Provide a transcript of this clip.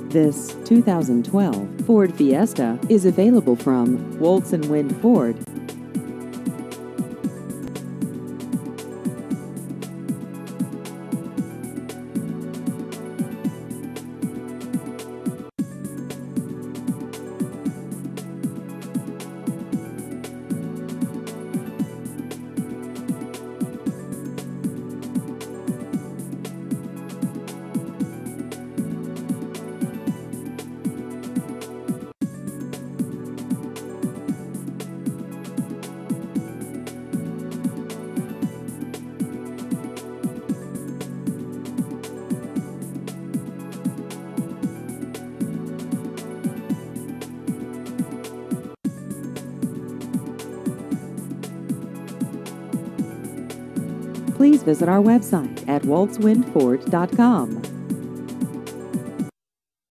This 2012 Ford Fiesta is available from Woltz & Wind Ford. Please visit our website at woltzwindford.com.